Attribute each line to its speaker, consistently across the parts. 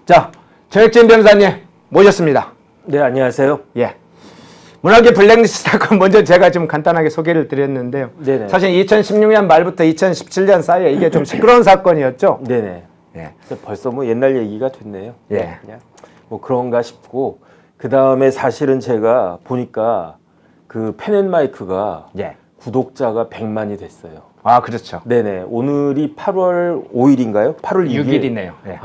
Speaker 1: 자, 정혁진 변호사님 모셨습니다.
Speaker 2: 네, 안녕하세요.
Speaker 1: 예. 문학의 블랙리스트 사건 먼저 제가 좀 간단하게 소개를 드렸는데요.
Speaker 2: 네네.
Speaker 1: 사실 2016년 말부터 2017년 사이에 이게 좀 시끄러운 사건이었죠.
Speaker 2: 네네.
Speaker 1: 예.
Speaker 2: 벌써 뭐 옛날 얘기가 됐네요.
Speaker 1: 예.
Speaker 2: 그냥 뭐 그런가 싶고, 그 다음에 사실은 제가 보니까 그 펜앤마이크가
Speaker 1: 예.
Speaker 2: 구독자가 100만이 됐어요.
Speaker 1: 아, 그렇죠.
Speaker 2: 네네. 오늘이 8월 5일인가요? 8월 6일.
Speaker 1: 6일이네요. 예.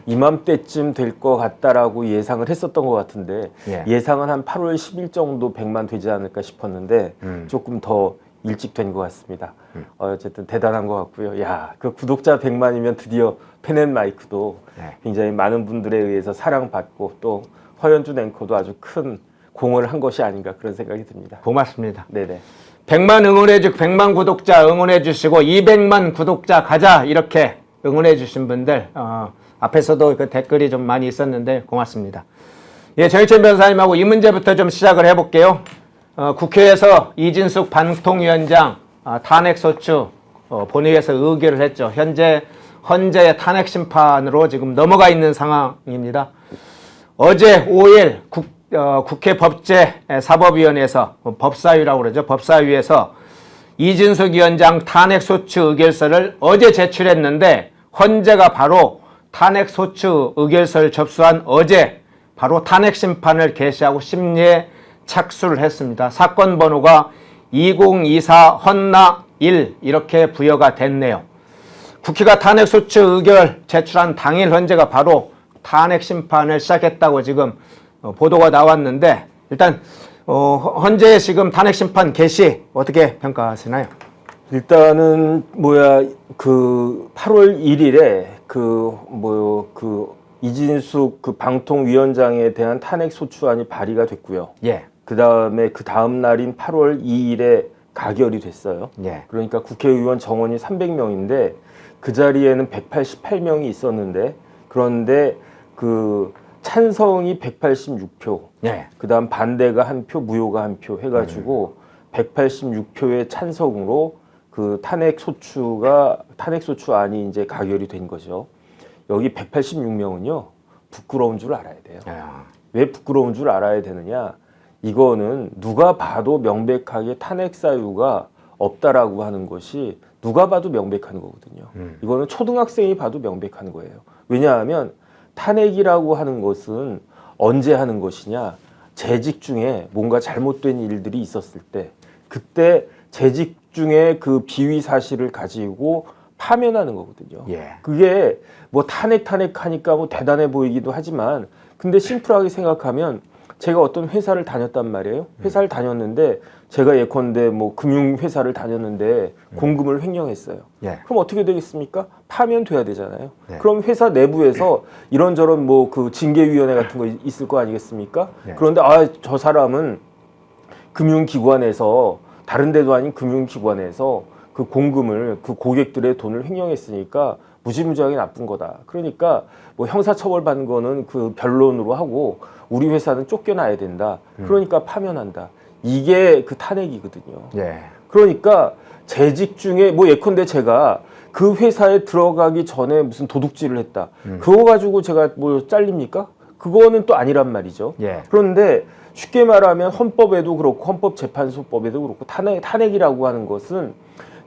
Speaker 2: 이맘때쯤 될 것 같다라고 예상을 했었던 것 같은데,
Speaker 1: 예.
Speaker 2: 예상은 한 8월 10일 정도 100만 되지 않을까 싶었는데, 조금 더 일찍 된 것 같습니다. 어쨌든 대단한 것 같고요. 야, 그 구독자 100만이면 드디어 펜앤마이크도
Speaker 1: 예.
Speaker 2: 굉장히 많은 분들에 의해서 사랑받고, 또 허연준 앵커도 아주 큰 공헌을 한 것이 아닌가 그런 생각이 듭니다.
Speaker 1: 고맙습니다.
Speaker 2: 네네.
Speaker 1: 100만 응원해주고 100만 구독자 응원해주시고 200만 구독자 가자 이렇게 응원해주신 분들 앞에서도 그 댓글이 좀 많이 있었는데 고맙습니다. 예, 정혁진 변호사님하고 이 문제부터 좀 시작을 해볼게요. 국회에서 이진숙 방통위원장 탄핵소추 본회의에서 의결을 했죠. 현재 헌재의 탄핵 심판으로 지금 넘어가 있는 상황입니다. 어제 5일 국회 법제사법위원회에서 법사위라고 그러죠. 법사위에서 이진숙 위원장 탄핵소추 의결서를 어제 제출했는데 헌재가 바로 탄핵소추 의결서를 접수한 어제 바로 탄핵심판을 개시하고 심리에 착수를 했습니다. 사건 번호가 2024 헌나 1 이렇게 부여가 됐네요. 국회가 탄핵소추 의결 제출한 당일 헌재가 바로 탄핵심판을 시작했다고 지금 보도가 나왔는데 일단 헌재의 지금 탄핵심판 개시 어떻게 평가하시나요?
Speaker 2: 일단은 그 8월 1일에 이진숙 그 방통위원장에 대한 탄핵 소추안이 발의가 됐고요.
Speaker 1: 예.
Speaker 2: 그다음에 그 다음 날인 8월 2일에 가결이 됐어요.
Speaker 1: 예.
Speaker 2: 그러니까 국회의원 정원이 300명인데 그 자리에는 188명이 있었는데, 그런데 그 찬성이 186표,
Speaker 1: 예.
Speaker 2: 그다음 반대가 1표, 무효가 1표 해가지고 186표의 찬성으로 그 탄핵소추안이 이제 가결이 된 거죠. 여기 186명은요 부끄러운 줄 알아야 돼요. 왜 부끄러운 줄 알아야 되느냐? 이거는 누가 봐도 명백하게 탄핵 사유가 없다라고 하는 것이 누가 봐도 명백한 거거든요. 이거는 초등학생이 봐도 명백한 거예요. 왜냐하면 탄핵이라고 하는 것은 언제 하는 것이냐? 재직 중에 뭔가 잘못된 일들이 있었을 때, 그때 재직 중에 그 비위 사실을 가지고 파면하는 거거든요.
Speaker 1: 예.
Speaker 2: 그게 뭐 탄핵하니까 뭐 대단해 보이기도 하지만, 근데 심플하게 생각하면 제가 어떤 회사를 다녔단 말이에요. 회사를 다녔는데 제가 예컨대 뭐 금융회사를 다녔는데 공금을 횡령했어요.
Speaker 1: 예.
Speaker 2: 그럼 어떻게 되겠습니까? 파면돼야 되잖아요.
Speaker 1: 네.
Speaker 2: 그럼 회사 내부에서 이런저런 뭐 그 징계위원회 같은 거 있을 거 아니겠습니까?
Speaker 1: 네.
Speaker 2: 그런데 저 사람은 금융기관에서, 다른 데도 아닌 금융기관에서 그 공금을, 그 고객들의 돈을 횡령했으니까 무지무지하게 나쁜 거다. 그러니까 뭐 형사처벌 받는 거는 그 변론으로 하고 우리 회사는 쫓겨나야 된다. 그러니까 파면한다. 이게 그 탄핵이거든요.
Speaker 1: 예.
Speaker 2: 그러니까 재직 중에 뭐 예컨대 제가 그 회사에 들어가기 전에 무슨 도둑질을 했다. 그거 가지고 제가 뭐 잘립니까? 그거는 또 아니란 말이죠.
Speaker 1: 예.
Speaker 2: 그런데 쉽게 말하면 헌법에도 그렇고 헌법재판소법에도 그렇고 탄핵이라고 하는 것은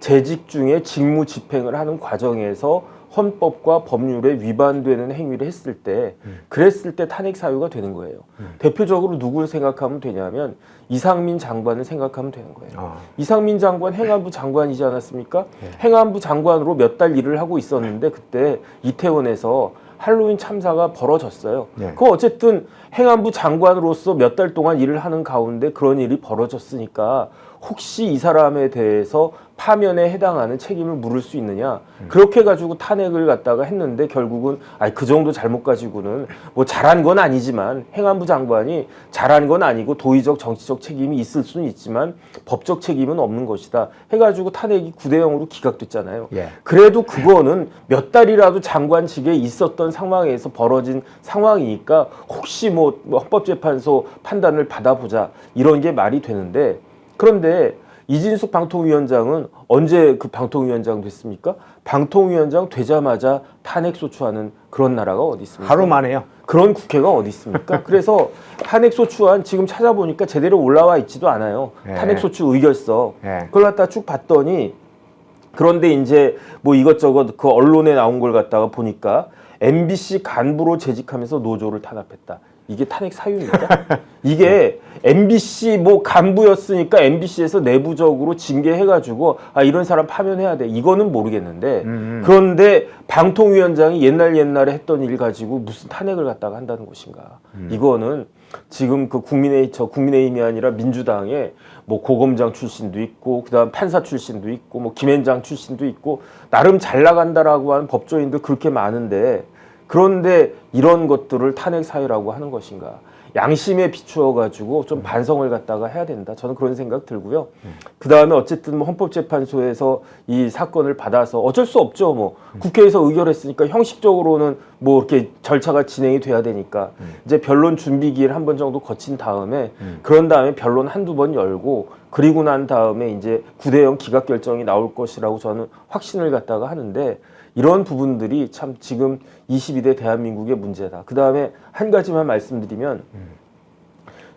Speaker 2: 재직 중에 직무 집행을 하는 과정에서 헌법과 법률에 위반되는 행위를 했을 때, 그랬을 때 탄핵 사유가 되는 거예요. 대표적으로 누구를 생각하면 되냐면 이상민 장관을 생각하면 되는 거예요. 이상민 장관 행안부 장관이지 않았습니까? 행안부 장관으로 몇 달 일을 하고 있었는데 그때 이태원에서 할로윈 참사가 벌어졌어요. 그 어쨌든 행안부 장관으로서 몇 달 동안 일을 하는 가운데 그런 일이 벌어졌으니까 혹시 이 사람에 대해서 파면에 해당하는 책임을 물을 수 있느냐? 그렇게 가지고 탄핵을 갖다가 했는데 결국은 그 정도 잘못 가지고는 뭐 잘한 건 아니지만, 행안부 장관이 잘한 건 아니고 도의적 정치적 책임이 있을 수는 있지만 법적 책임은 없는 것이다 해가지고 탄핵이 9대0으로 기각됐잖아요.
Speaker 1: 예.
Speaker 2: 그래도 그거는 몇 달이라도 장관직에 있었던 상황에서 벌어진 상황이니까 혹시 뭐 헌법재판소 판단을 받아보자, 이런 게 말이 되는데, 그런데 이진숙 방통위원장은 언제 그 방통위원장 됐습니까? 방통위원장 되자마자 탄핵 소추하는 그런 나라가 어디 있습니까?
Speaker 1: 하루 만에요.
Speaker 2: 그런 국회가 어디 있습니까? 그래서 탄핵 소추안 지금 찾아보니까 제대로 올라와 있지도 않아요.
Speaker 1: 예.
Speaker 2: 탄핵 소추 의결서.
Speaker 1: 예.
Speaker 2: 그걸 갖다 쭉 봤더니 그런데 이제 뭐 이것저것 그 언론에 나온 걸 갖다가 보니까 MBC 간부로 재직하면서 노조를 탄압했다. 이게 탄핵 사유입니까? 이게 MBC 뭐 간부였으니까 MBC에서 내부적으로 징계해가지고 아 이런 사람 파면해야 돼. 이거는 모르겠는데 그런데 방통위원장이 옛날에 했던 일 가지고 무슨 탄핵을 갖다가 한다는 것인가? 이거는 지금 그 국민의힘이 아니라 민주당에 뭐 고검장 출신도 있고 그다음 판사 출신도 있고 뭐 김앤장 출신도 있고 나름 잘 나간다라고 하는 법조인들 그렇게 많은데 그런데 이런 것들을 탄핵 사유라고 하는 것인가? 양심에 비추어 가지고 좀 반성을 갖다가 해야 된다. 저는 그런 생각 들고요. 그 다음에 어쨌든 뭐 헌법재판소에서 이 사건을 받아서 어쩔 수 없죠. 뭐 국회에서 의결했으니까 형식적으로는 뭐 이렇게 절차가 진행이 돼야 되니까 이제 변론 준비 기일 한 번 정도 거친 다음에 그런 다음에 변론 한두 번 열고 그리고 난 다음에 이제 9대0 기각 결정이 나올 것이라고 저는 확신을 갖다가 하는데 이런 부분들이 참 지금 22대 대한민국의 문제다. 그 다음에 한 가지만 말씀드리면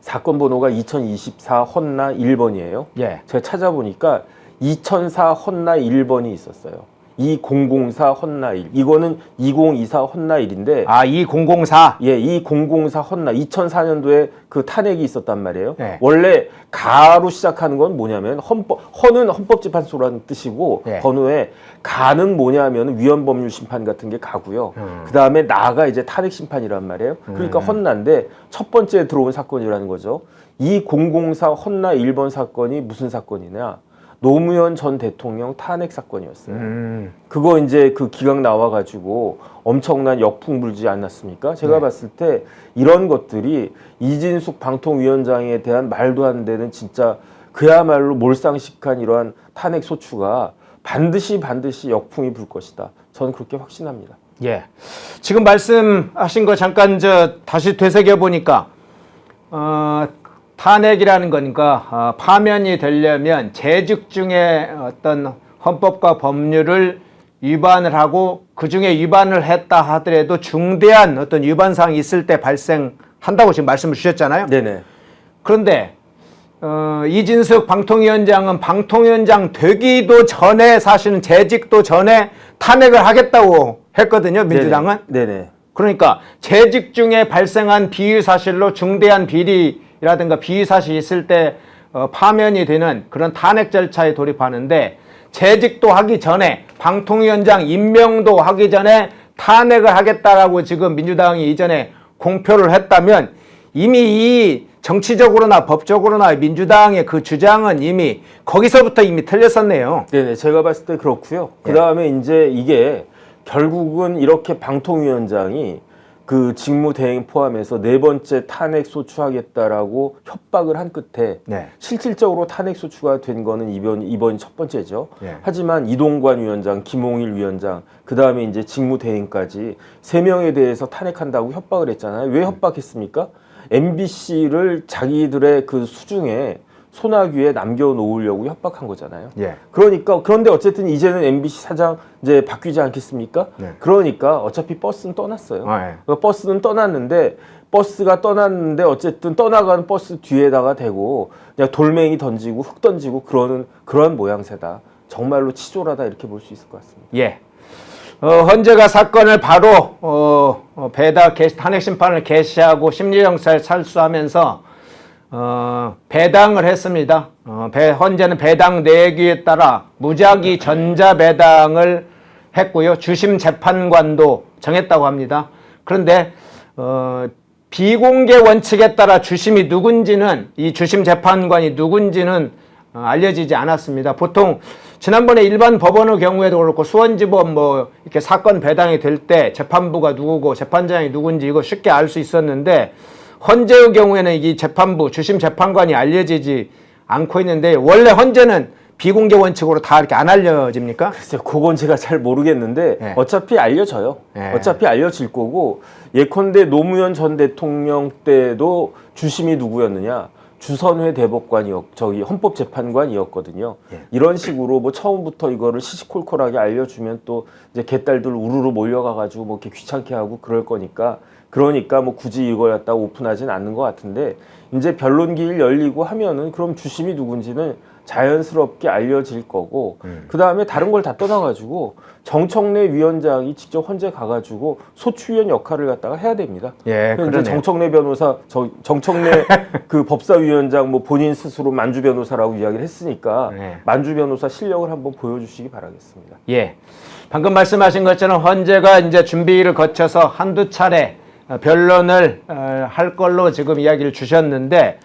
Speaker 2: 사건 번호가 2024 헌나 1번이에요.
Speaker 1: 예.
Speaker 2: 제가 찾아보니까 2004 헌나 1번이 있었어요. 2004 헌나 1. 이거는 2024 헌나 1인데
Speaker 1: 아, 2004.
Speaker 2: 예, 2004 헌나 2004년도에 그 탄핵이 있었단 말이에요.
Speaker 1: 네.
Speaker 2: 원래 가로 시작하는 건 뭐냐면 헌은 헌법재판소라는 뜻이고
Speaker 1: 네.
Speaker 2: 번호에 가는 뭐냐면 위헌법률심판 같은 게 가고요. 그 다음에 나가 이제 탄핵심판이란 말이에요. 그러니까 헌나인데 첫 번째 들어온 사건이라는 거죠. 2004 헌나 1번 사건이 무슨 사건이냐? 노무현 전 대통령 탄핵 사건이었어요. 그거 이제 그 기각 나와가지고 엄청난 역풍 불지 않았습니까? 제가
Speaker 1: 네.
Speaker 2: 봤을 때 이런 것들이 이진숙 방통위원장에 대한 말도 안 되는 진짜 그야말로 몰상식한 이러한 탄핵 소추가 반드시 역풍이 불 것이다. 저는 그렇게 확신합니다.
Speaker 1: 예. 지금 말씀하신 거 잠깐 다시 되새겨 보니까 탄핵이라는 거니까 파면이 되려면 재직 중에 어떤 헌법과 법률을 위반을 하고 그 중에 위반을 했다 하더라도 중대한 어떤 위반 사항이 있을 때 발생한다고 지금 말씀을 주셨잖아요.
Speaker 2: 네네.
Speaker 1: 그런데 이진숙 방통위원장은 방통위원장 되기도 전에 사실은 재직도 전에 탄핵을 하겠다고 했거든요. 민주당은.
Speaker 2: 네네.
Speaker 1: 그러니까 재직 중에 발생한 비위 사실로 중대한 비리라든가 비위 사실이 있을 때 파면이 되는 그런 탄핵 절차에 돌입하는데 재직도 하기 전에 방통위원장 임명도 하기 전에 탄핵을 하겠다라고 지금 민주당이 이전에 공표를 했다면 이미 이 정치적으로나 법적으로나 민주당의 그 주장은 이미 거기서부터 이미 틀렸었네요.
Speaker 2: 네네. 제가 봤을 때 그렇고요. 그 다음에 이제 이게 결국은 이렇게 방통위원장이 그 직무대행 포함해서 네 번째 탄핵 소추하겠다라고 협박을 한 끝에
Speaker 1: 네.
Speaker 2: 실질적으로 탄핵 소추가 된 거는 이번이 첫 번째죠.
Speaker 1: 네.
Speaker 2: 하지만 이동관 위원장, 김홍일 위원장, 그 다음에 이제 직무대행까지 세 명에 대해서 탄핵한다고 협박을 했잖아요. 왜 협박했습니까? MBC를 자기들의 그 수중에 소나귀에 남겨놓으려고 협박한 거잖아요.
Speaker 1: 예.
Speaker 2: 그런데 어쨌든 이제는 MBC 사장 이제 바뀌지 않겠습니까?
Speaker 1: 네.
Speaker 2: 그러니까 어차피 버스는 떠났어요.
Speaker 1: 네.
Speaker 2: 버스는 떠났는데 버스가 떠났는데 어쨌든 떠나가는 버스 뒤에다가 대고 그냥 돌멩이 던지고 흙 던지고 그런 모양새다. 정말로 치졸하다 이렇게 볼 수 있을 것 같습니다.
Speaker 1: 예. 헌재가 사건을 바로 탄핵 심판을 개시하고 심리영사를 살수하면서 배당을 했습니다. 헌재는 배당 내기에 따라 무작위 전자배당을 했고요. 주심 재판관도 정했다고 합니다. 그런데 비공개 원칙에 따라 주심이 누군지는 이 주심 재판관이 누군지는 알려지지 않았습니다. 보통 지난번에 일반 법원의 경우에도 그렇고 수원지법 뭐 이렇게 사건 배당이 될 때 재판부가 누구고 재판장이 누군지 이거 쉽게 알 수 있었는데 헌재의 경우에는 이 재판부 주심 재판관이 알려지지 않고 있는데 원래 헌재는 비공개 원칙으로 다 이렇게 안 알려집니까?
Speaker 2: 글쎄요, 그건 제가 잘 모르겠는데
Speaker 1: 네.
Speaker 2: 어차피 알려져요.
Speaker 1: 네.
Speaker 2: 어차피 알려질 거고 예컨대 노무현 전 대통령 때도 주심이 누구였느냐? 주선회 저기 헌법재판관이었거든요.
Speaker 1: 예.
Speaker 2: 이런 식으로 뭐 처음부터 이거를 시시콜콜하게 알려주면 또 이제 개딸들 우르르 몰려가가지고 뭐 이렇게 귀찮게 하고 그럴 거니까 그러니까 뭐 굳이 이걸 갖다가 오픈하진 않는 것 같은데 이제 변론기일 열리고 하면은 그럼 주심이 누군지는 자연스럽게 알려질 거고 그 다음에 다른 걸 다 떠나가지고 정청래 위원장이 직접 헌재 가가지고 소추위원 역할을 갖다가 해야 됩니다.
Speaker 1: 예,
Speaker 2: 그래서 이제
Speaker 1: 그러네요.
Speaker 2: 정청래 변호사, 정청래 그 법사위원장 뭐 본인 스스로 만주 변호사라고 이야기를 했으니까
Speaker 1: 네.
Speaker 2: 만주 변호사 실력을 한번 보여주시기 바라겠습니다.
Speaker 1: 예. 방금 말씀하신 것처럼 헌재가 이제 준비를 거쳐서 한두 차례 변론을 할 걸로 지금 이야기를 주셨는데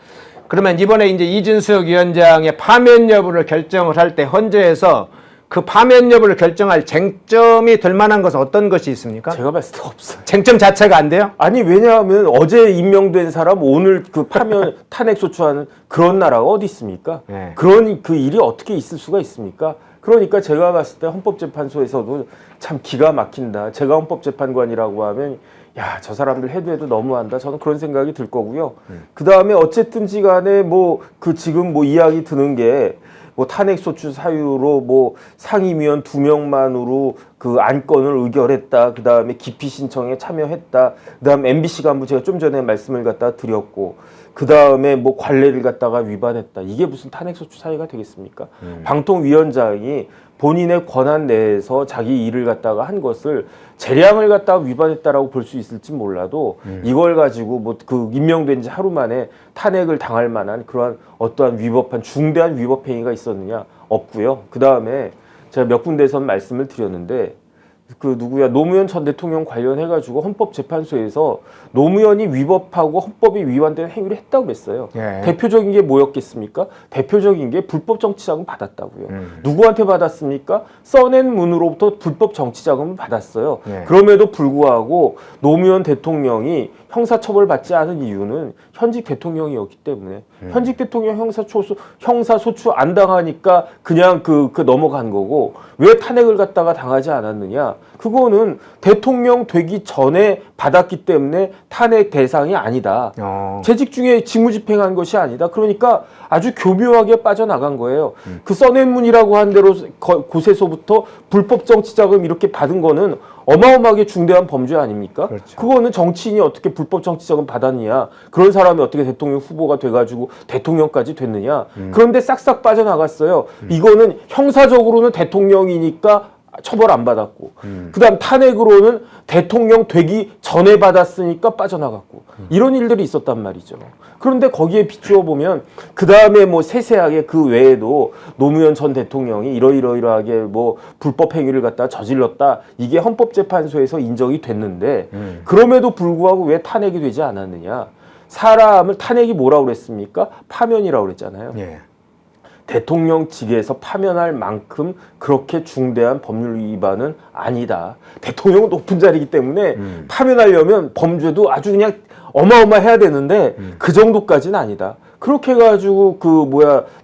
Speaker 1: 그러면 이번에 이제 이준석 위원장의 파면 여부를 결정을 할 때 헌재에서 그 파면 여부를 결정할 쟁점이 될 만한 것은 어떤 것이 있습니까?
Speaker 2: 제가 봤을 때 없어요.
Speaker 1: 쟁점 자체가 안 돼요?
Speaker 2: 아니 왜냐하면 어제 임명된 사람 오늘 그 파면 탄핵 소추하는 그런 나라가 어디 있습니까?
Speaker 1: 네.
Speaker 2: 그런 그 일이 어떻게 있을 수가 있습니까? 그러니까 제가 봤을 때 헌법재판소에서도 참 기가 막힌다. 제가 헌법재판관이라고 하면 야, 저 사람들 해도 너무한다. 저는 그런 생각이 들 거고요. 그 다음에 어쨌든지 간에 뭐 그 지금 뭐 이야기 드는 게 뭐 탄핵 소추 사유로 뭐 상임위원 2명만으로 그 안건을 의결했다. 그 다음에 기피 신청에 참여했다. 그 다음에 MBC 간부 제가 좀 전에 말씀을 갖다 드렸고 그 다음에 뭐 관례를 갖다가 위반했다. 이게 무슨 탄핵 소추 사유가 되겠습니까? 방통위원장이 본인의 권한 내에서 자기 일을 갖다가 한 것을 재량을 갖다가 위반했다라고 볼 수 있을지 몰라도 이걸 가지고 뭐 그 임명된 지 하루 만에 탄핵을 당할 만한 그러한 어떠한 위법한 중대한 위법 행위가 있었느냐 없고요. 그 다음에 제가 몇 군데선 말씀을 드렸는데 그 누구야 노무현 전 대통령 관련해가지고 헌법재판소에서 노무현이 위법하고 헌법이 위반되는 행위를 했다고 그랬어요.
Speaker 1: 예.
Speaker 2: 대표적인 게 뭐였겠습니까? 대표적인 게 불법 정치자금 받았다고요. 누구한테 받았습니까? 써낸 문으로부터 불법 정치자금을 받았어요.
Speaker 1: 예.
Speaker 2: 그럼에도 불구하고 노무현 대통령이 형사처벌 받지 않은 이유는 현직 대통령이었기 때문에 현직 대통령 형사소추 안 당하니까 그냥 그 넘어간 거고 왜 탄핵을 갖다가 당하지 않았느냐? 그거는 대통령 되기 전에 받았기 때문에 탄핵 대상이 아니다. 재직 중에 직무집행한 것이 아니다. 그러니까 아주 교묘하게 빠져나간 거예요. 그 써낸문이라고 한 대로 곳에서부터 불법 정치자금 이렇게 받은 거는 어마어마하게 중대한 범죄 아닙니까?
Speaker 1: 그렇죠.
Speaker 2: 그거는 정치인이 어떻게 불법 정치자금 받았느냐? 그런 사람이 어떻게 대통령 후보가 돼가지고 대통령까지 됐느냐? 그런데 싹싹 빠져나갔어요. 이거는 형사적으로는 대통령이니까 처벌 안 받았고 그다음 탄핵으로는 대통령 되기 전에 받았으니까 빠져나갔고 이런 일들이 있었단 말이죠. 그런데 거기에 비추어 보면 그 다음에 뭐 세세하게 그 외에도 노무현 전 대통령이 이러이러하게 뭐 불법 행위를 갖다 저질렀다 이게 헌법재판소에서 인정이 됐는데 그럼에도 불구하고 왜 탄핵이 되지 않았느냐? 사람을 탄핵이 뭐라고 그랬습니까? 파면이라고 그랬잖아요.
Speaker 1: 예.
Speaker 2: 대통령 직에서 파면할 만큼 그렇게 중대한 법률 위반은 아니다. 대통령은 높은 자리이기 때문에 파면하려면 범죄도 아주 그냥 어마어마해야 되는데 그 정도까지는 아니다. 그렇게 해가지고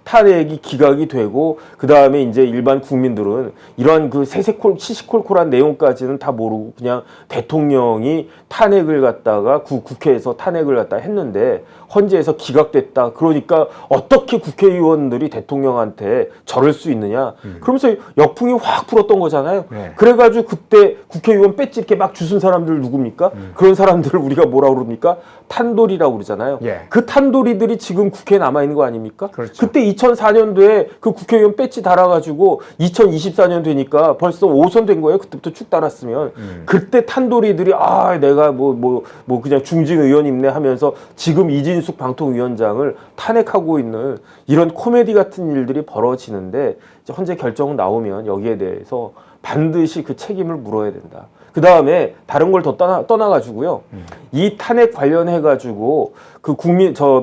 Speaker 2: 탄핵이 기각이 되고 그 다음에 이제 일반 국민들은 이러한 그 시시콜콜한 내용까지는 다 모르고 그냥 대통령이 탄핵을 갖다가 국회에서 탄핵을 갖다 했는데 헌재에서 기각됐다. 그러니까 어떻게 국회의원들이 대통령한테 저럴 수 있느냐. 그러면서 역풍이 확 불었던 거잖아요.
Speaker 1: 네.
Speaker 2: 그래가지고 그때 국회의원 배지 이렇게 막 주순 사람들 누굽니까? 그런 사람들을 우리가 뭐라고 그럽니까? 탄돌이라고 그러잖아요.
Speaker 1: 예.
Speaker 2: 그 탄돌이들이 지금 국회에 남아있는 거 아닙니까?
Speaker 1: 그렇죠.
Speaker 2: 그때 2004년도에 그 국회의원 배지 달아가지고 2024년 되니까 벌써 5선 된 거예요. 그때부터 쭉 달았으면. 그때 탄돌이들이 내가 그냥 중진 의원입네 하면서 지금 이진숙 방통위원장을 탄핵하고 있는 이런 코미디 같은 일들이 벌어지는데 이제 헌재 결정 나오면 여기에 대해서 반드시 그 책임을 물어야 된다. 그 다음에 다른 걸 더 떠나가지고요. 이 탄핵 관련해가지고 그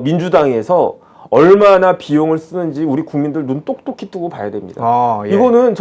Speaker 2: 민주당에서 얼마나 비용을 쓰는지 우리 국민들 눈 똑똑히 뜨고 봐야 됩니다.
Speaker 1: 예.
Speaker 2: 이거는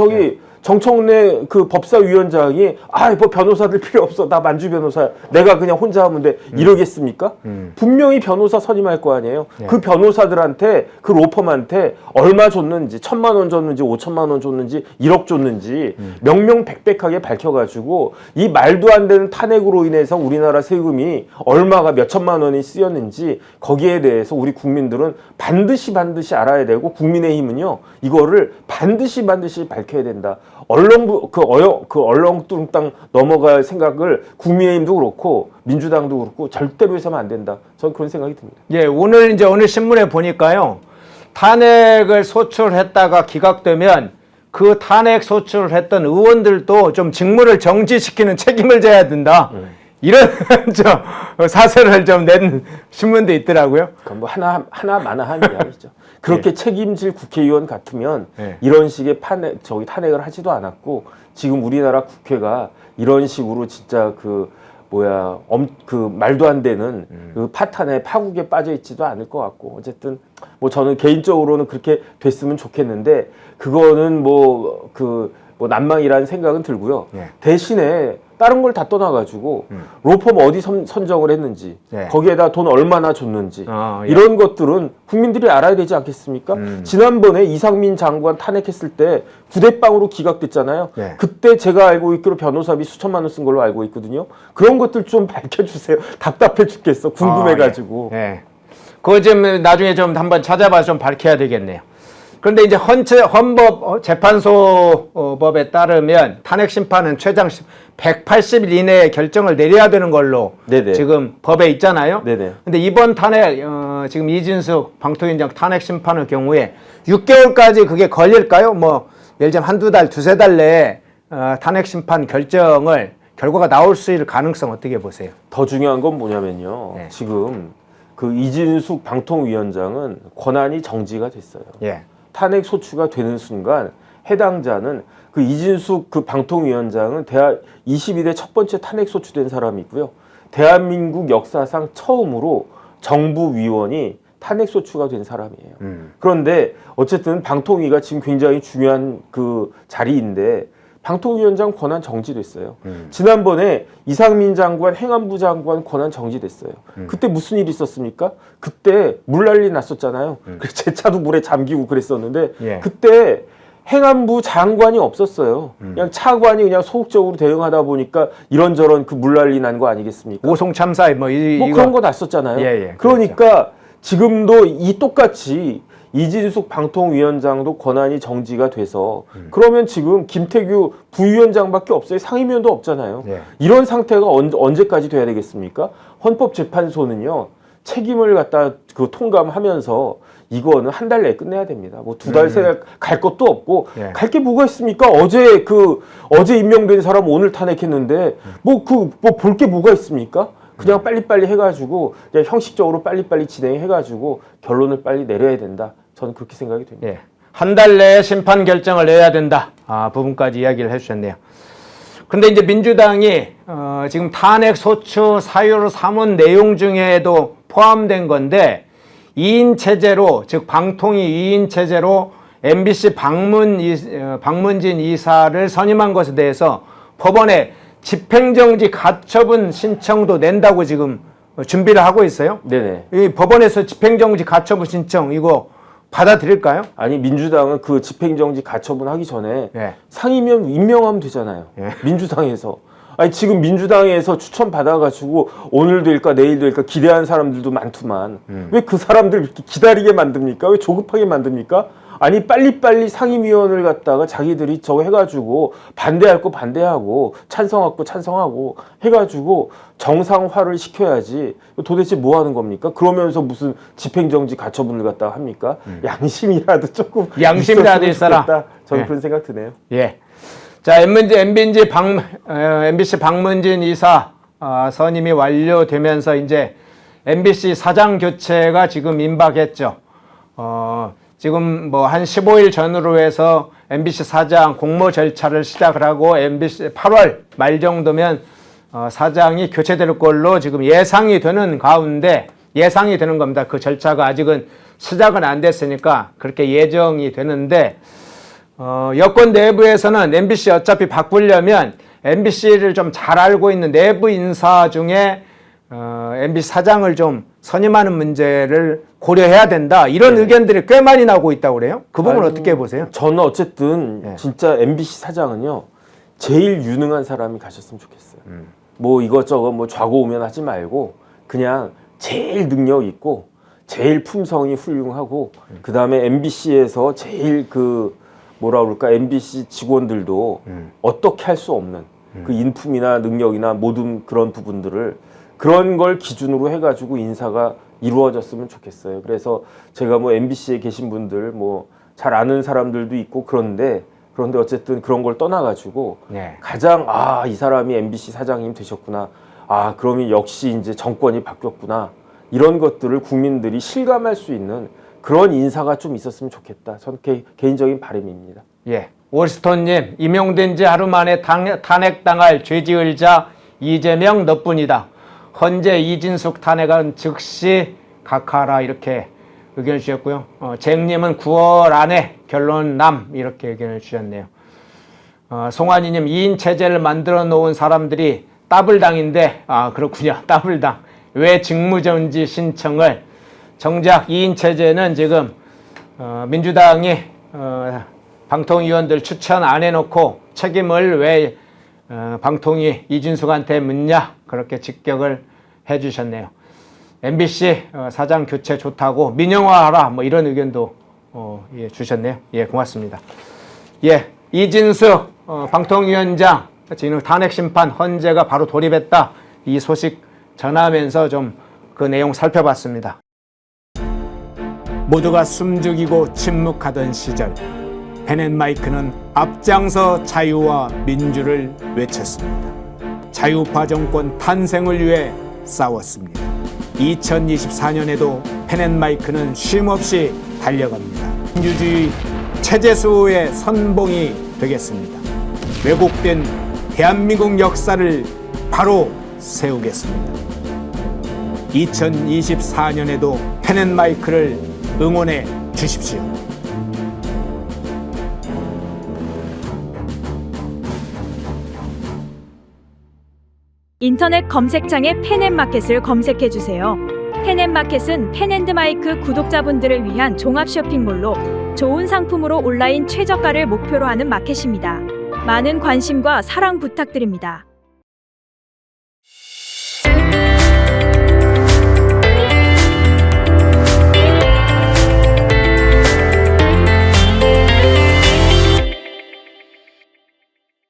Speaker 2: 정청래 그 법사위원장이 뭐 변호사들 필요 없어. 나 만주 변호사야. 내가 그냥 혼자 하면 돼. 이러겠습니까? 분명히 변호사 선임할 거 아니에요.
Speaker 1: 네.
Speaker 2: 그 변호사들한테 그 로펌한테 얼마 줬는지 1,000만 원 줬는지 5천만 원 줬는지 1억 줬는지 명명백백하게 밝혀가지고 이 말도 안 되는 탄핵으로 인해서 우리나라 세금이 얼마가 몇 천만 원이 쓰였는지 거기에 대해서 우리 국민들은 반드시 알아야 되고 국민의힘은요 이거를 반드시 밝혀야 된다. 얼렁뚱땅 넘어갈 생각을 국민의힘도 그렇고 민주당도 그렇고 절대로 해서는 안 된다. 저는 그런 생각이 듭니다.
Speaker 1: 예, 오늘 신문에 보니까요. 탄핵을 소출했다가 기각되면 그 탄핵 소출했던 의원들도 좀 직무를 정지시키는 책임을 져야 된다. 이런 사설을 좀 낸 신문도 있더라고요.
Speaker 2: 그건 뭐 하나마나한 이야기죠. 그렇게 책임질 국회의원 같으면
Speaker 1: 네.
Speaker 2: 이런 식의 탄핵을 하지도 않았고 지금 우리나라 국회가 이런 식으로 진짜 그 말도 안 되는 그 파국에 빠져 있지도 않을 것 같고 어쨌든 뭐 저는 개인적으로는 그렇게 됐으면 좋겠는데 그거는 난망이라는 생각은 들고요.
Speaker 1: 네.
Speaker 2: 대신에 다른 걸 다 떠나가지고 로펌 어디 선정을 했는지
Speaker 1: 네.
Speaker 2: 거기에다 돈 얼마나 줬는지
Speaker 1: 예.
Speaker 2: 이런 것들은 국민들이 알아야 되지 않겠습니까? 지난번에 이상민 장관 탄핵했을 때 부대빵으로 기각됐잖아요.
Speaker 1: 네.
Speaker 2: 그때 제가 알고 있기로 변호사비 수천만 원 쓴 걸로 알고 있거든요. 그런 것들 좀 밝혀주세요. 답답해 죽겠어. 궁금해가지고.
Speaker 1: 예. 그거 좀 나중에 좀 한번 찾아봐서 좀 밝혀야 되겠네요. 그런데 이제 헌법재판소법에 따르면 탄핵 심판은 최장 180일 이내에 결정을 내려야 되는 걸로
Speaker 2: 네네.
Speaker 1: 지금 법에 있잖아요.
Speaker 2: 네네.
Speaker 1: 근데 이번 탄핵 지금 이진숙 방통위원장 탄핵 심판의 경우에 6개월까지 그게 걸릴까요? 뭐 예를 들면 한두 달, 두세 달 내에 탄핵 심판 결과가 나올 수 있을 가능성 어떻게 보세요?
Speaker 2: 더 중요한 건 뭐냐면요.
Speaker 1: 네.
Speaker 2: 지금 그 이진숙 방통위원장은 권한이 정지가 됐어요.
Speaker 1: 예.
Speaker 2: 탄핵 소추가 되는 순간 해당자는 그 이진숙 그 방통위원장은 22대 첫 번째 탄핵 소추된 사람이고요. 대한민국 역사상 처음으로 정부 위원이 탄핵 소추가 된 사람이에요. 그런데 어쨌든 방통위가 지금 굉장히 중요한 그 자리인데 방통위원장 권한 정지됐어요. 지난번에 이상민 장관, 행안부 장관 권한 정지됐어요. 그때 무슨 일이 있었습니까? 그때 물난리 났었잖아요. 그래서 제 차도 물에 잠기고 그랬었는데
Speaker 1: 예.
Speaker 2: 그때 행안부 장관이 없었어요. 그냥 차관이 그냥 소극적으로 대응하다 보니까 이런저런 그 물난리 난 거 아니겠습니까?
Speaker 1: 오송 참사 이거
Speaker 2: 그런 거 났었잖아요.
Speaker 1: 예,
Speaker 2: 그러니까 지금도 이 똑같이 이진숙 방통위원장도 권한이 정지가 돼서 그러면 지금 김태규 부위원장밖에 없어요. 상임위원도 없잖아요.
Speaker 1: 예.
Speaker 2: 이런 상태가 언제까지 돼야 되겠습니까? 헌법재판소는요. 책임을 갖다 통감하면서 이거는 한 달 내에 끝내야 됩니다. 뭐 두 달 새 갈 것도 없고
Speaker 1: 예.
Speaker 2: 갈 게 뭐가 있습니까? 어제 임명된 사람 오늘 탄핵했는데 볼 게 뭐가 있습니까? 그냥 빨리빨리 해가지고 그냥 형식적으로 빨리빨리 진행해가지고 결론을 빨리 내려야 된다. 저는 그렇게 생각이 됩니다.
Speaker 1: 예. 한 달 내에 심판 결정을 내야 된다. 부분까지 이야기를 해주셨네요. 근데 이제 민주당이 지금 탄핵 소추 사유로 삼은 내용 중에도 포함된 건데 2인 체제로 즉 방통위 2인 체제로 MBC 박문진 이사를 선임한 것에 대해서 법원에 집행정지 가처분 신청도 낸다고 지금 준비를 하고 있어요.
Speaker 2: 네네.
Speaker 1: 이 법원에서 집행정지 가처분 신청 이거 받아들일까요?
Speaker 2: 아니 민주당은 그 집행정지 가처분 하기 전에
Speaker 1: 예.
Speaker 2: 상임위원 임명하면 되잖아요.
Speaker 1: 예.
Speaker 2: 민주당에서. 아니 지금 민주당에서 추천 받아가지고 오늘 될까 내일 될까 기대한 사람들도 많더만 왜 그 사람들 이렇게 기다리게 만듭니까? 왜 조급하게 만듭니까? 아니 빨리빨리 상임위원을 갖다가 자기들이 저거 해가지고 반대할 거 반대하고 찬성할 거 찬성하고 해가지고 정상화를 시켜야지. 도대체 뭐 하는 겁니까? 그러면서 무슨 집행정지 가처분을 갖다가 합니까? 양심이라도 조금
Speaker 1: 양심이라도
Speaker 2: 있었으면
Speaker 1: 있어라.
Speaker 2: 좋겠다. 저는
Speaker 1: 예.
Speaker 2: 그런 생각 드네요.
Speaker 1: 예. 자, MBC 박문진 이사 선임이 완료되면서 이제 MBC 사장 교체가 지금 임박했죠. 지금 뭐 한 15일 전으로 해서 MBC 사장 공모 절차를 시작을 하고 MBC 8월 말 정도면 사장이 교체될 걸로 지금 예상이 되는 가운데 예상이 되는 겁니다. 그 절차가 아직은 시작은 안 됐으니까 그렇게 예정이 되는데 여권 내부에서는 MBC 어차피 바꾸려면 MBC를 좀 잘 알고 있는 내부 인사 중에 MBC 사장을 좀 선임하는 문제를 고려해야 된다. 이런 의견들이 꽤 많이 나오고 있다고 그래요. 그 부분 어떻게 보세요?
Speaker 2: 저는 어쨌든
Speaker 1: 예.
Speaker 2: 진짜 MBC 사장은요 제일 유능한 사람이 가셨으면 좋겠어요. 뭐 이것저것 뭐 좌고우면하지 말고 그냥 제일 능력 있고 제일 품성이 훌륭하고 그 다음에 MBC에서 제일 그 뭐라 그럴까 MBC 직원들도 어떻게 할 수 없는 그 인품이나 능력이나 모든 그런 부분들을 그런 걸 기준으로 해가지고 인사가 이루어졌으면 좋겠어요. 그래서 제가 뭐 MBC에 계신 분들 뭐 잘 아는 사람들도 있고 그런데 어쨌든 그런 걸 떠나가지고
Speaker 1: 네.
Speaker 2: 가장 이 사람이 MBC 사장님 되셨구나. 그러면 역시 이제 정권이 바뀌었구나. 이런 것들을 국민들이 실감할 수 있는 그런 인사가 좀 있었으면 좋겠다. 전 개인적인 바람입니다.
Speaker 1: 예. 월스톤님, 임용된 지 하루 만에 탄핵당할 죄지을 자 이재명 너뿐이다. 헌재 이진숙 탄핵은 즉시 각하라 이렇게 의견을 주셨고요. 쟁님은 9월 안에 결론 남 이렇게 의견을 주셨네요. 송환이님, 2인 체제를 만들어 놓은 사람들이 따블당인데 그렇군요. 따블당. 왜 직무정지 신청을 정작 2인 체제는 지금 민주당이 방통위원들 추천 안 해놓고 책임을 왜 방통위 이진숙한테 묻냐 그렇게 직격을 해주셨네요. MBC 사장 교체 좋다고 민영화하라 뭐 이런 의견도 예, 주셨네요. 예, 고맙습니다. 예, 이진숙 방통위원장 지금 탄핵 심판 헌재가 바로 돌입했다 이 소식 전하면서 좀 그 내용 살펴봤습니다. 모두가 숨죽이고 침묵하던 시절 펜앤마이크는 앞장서 자유와 민주를 외쳤습니다. 자유파 정권 탄생을 위해 싸웠습니다. 2024년에도 펜앤마이크는 쉼없이 달려갑니다. 민주주의 체제수호의 선봉이 되겠습니다. 왜곡된 대한민국 역사를 바로 세우겠습니다. 2024년에도 펜앤마이크를 응원해 주십시오.
Speaker 3: 인터넷 검색창에 펜앤마켓을 검색해주세요. 펜앤마켓은 펜앤드마이크 구독자분들을 위한 종합 쇼핑몰로 좋은 상품으로 온라인 최저가를 목표로 하는 마켓입니다. 많은 관심과 사랑 부탁드립니다.